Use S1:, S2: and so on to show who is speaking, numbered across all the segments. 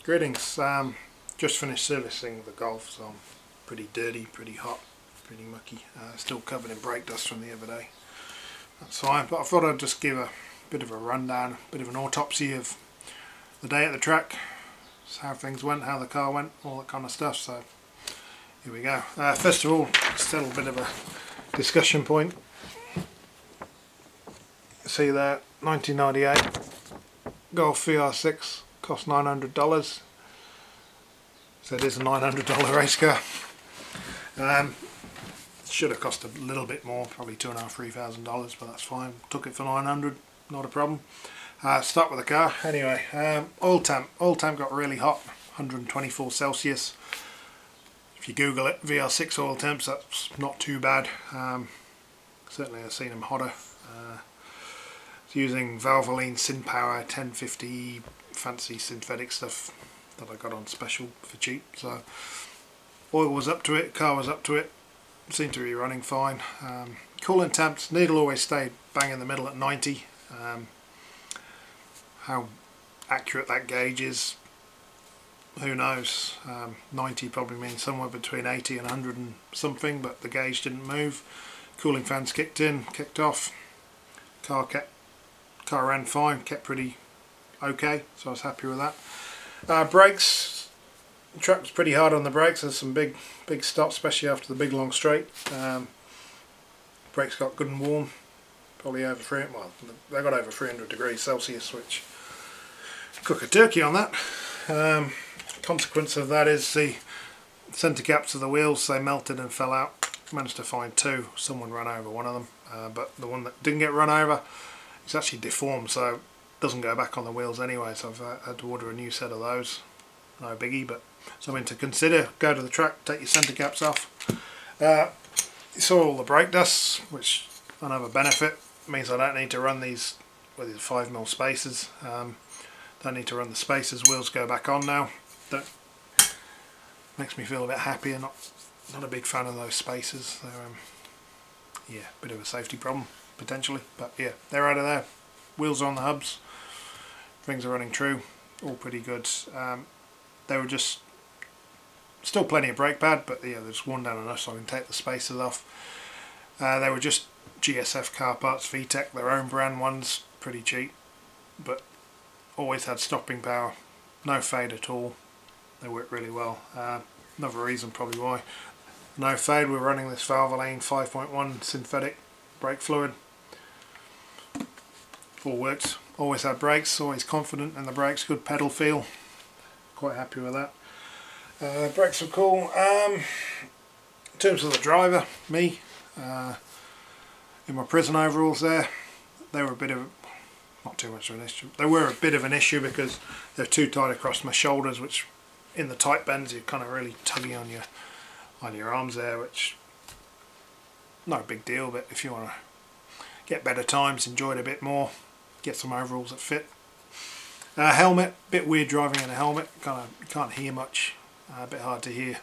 S1: Greetings. Just finished servicing the Golf, so I'm pretty dirty, pretty hot, pretty mucky. Still covered in brake dust from the other day. That's fine, but I thought I'd just give a bit of a rundown, a bit of an autopsy of the day at the track, how things went, how the car went, all that kind of stuff. So here we go. First of all, still a bit of a discussion point. See there, 1998 Golf VR6 cost $900. So it is a $900 race car. Should have cost a little bit more, probably $2,500–3,000, but that's fine. Took it for $900, not a problem. Start with the car. Anyway, oil temp got really hot, 124 Celsius. If you Google it, VR6 oil temps, that's not too bad. Certainly I've seen them hotter. Using Valvoline SynPower 1050 fancy synthetic stuff that I got on special for cheap. So oil was up to it, car was up to it, seemed to be running fine. Coolant temps, needle always stayed bang in the middle at 90. How accurate that gauge is, who knows. 90 probably means somewhere between 80 and 100 and something, but the gauge didn't move. Cooling fans kicked in, kicked off. Car ran fine, kept pretty okay, so I was happy with that. Brakes, the track was pretty hard on the brakes. There's some big stops, especially after the big long straight. Brakes got good and warm, probably over 300. Well, they got over 300 degrees Celsius, which cook a turkey on that. Consequence of that is the centre caps of the wheels, they melted and fell out. Managed to find two. Someone ran over one of them, but the one that didn't get run over, it's actually deformed, so it doesn't go back on the wheels anyway, so I've had to order a new set of those. No biggie, but something to consider. Go to the track, take your centre caps off. You saw all the brake dust, which another benefit, means I don't need to run these with these 5mm spacers. Don't need to run the spacers, wheels go back on now. That makes me feel a bit happier. Not a big fan of those spacers. They're yeah, bit of a safety problem potentially, but yeah, they're out of there. Wheels are on the hubs, things are running true, all pretty good. They were just still plenty of brake pad, but yeah, there's worn down enough so I can take the spacers off. They were just GSF car parts, VTEC, their own brand ones, pretty cheap, but always had stopping power, no fade at all. They work really well. Another reason probably why no fade, we're running this Valvoline 5.1 synthetic brake fluid. All works. Always had brakes, always confident in the brakes, good pedal feel, quite happy with that. Brakes are cool. In terms of the driver, me, in my prison overalls there, they were a bit of, not too much of an issue, they were a bit of an issue because they're too tight across my shoulders, which in the tight bends you're kind of really tugging on your arms there, which not a big deal, but if you want to get better times, enjoy it a bit more, get some overalls that fit. Helmet, bit weird driving in a helmet, can't hear much, a bit hard to hear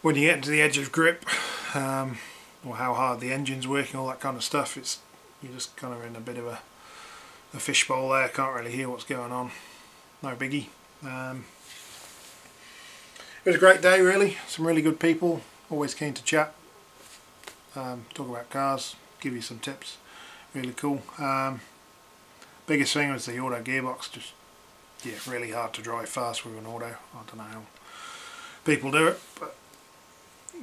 S1: when you get into the edge of grip, or how hard the engine's working, all that kind of stuff. You're just kind of in a bit of a fishbowl there, can't really hear what's going on. No biggie. It was a great day really, some really good people, always keen to chat, talk about cars, give you some tips, really cool. Biggest thing was the auto gearbox, just yeah, really hard to drive fast with an auto. I don't know how people do it, but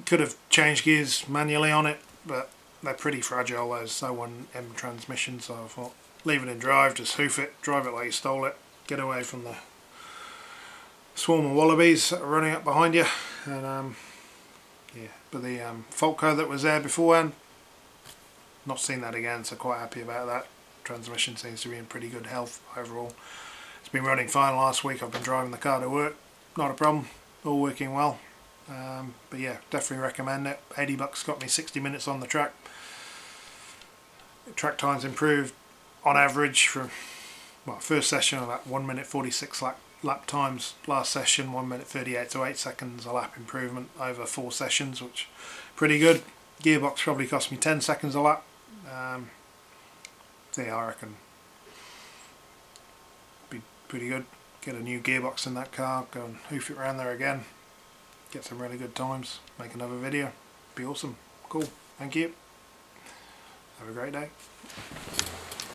S1: could have changed gears manually on it, but they're pretty fragile, those 01M transmissions, so I thought leave it in drive, just hoof it, drive it like you stole it, get away from the swarm of wallabies that are running up behind you. And yeah, but the fault code that was there beforehand, not seen that again, so quite happy about that. Transmission seems to be in pretty good health overall. It's been running fine last week. I've been driving the car to work, not a problem, all working well. But yeah, definitely recommend it. $80 got me 60 minutes on the track. Track times improved on average from, well, first session about 1 minute 46 lap times, last session 1 minute 38 to 8 seconds, a lap improvement over 4 sessions, which pretty good. Gearbox probably cost me 10 seconds a lap. Yeah, I reckon pretty good. Get a new gearbox in that car, go and hoof it around there again, get some really good times, make another video, be awesome. Cool, thank you, have a great day.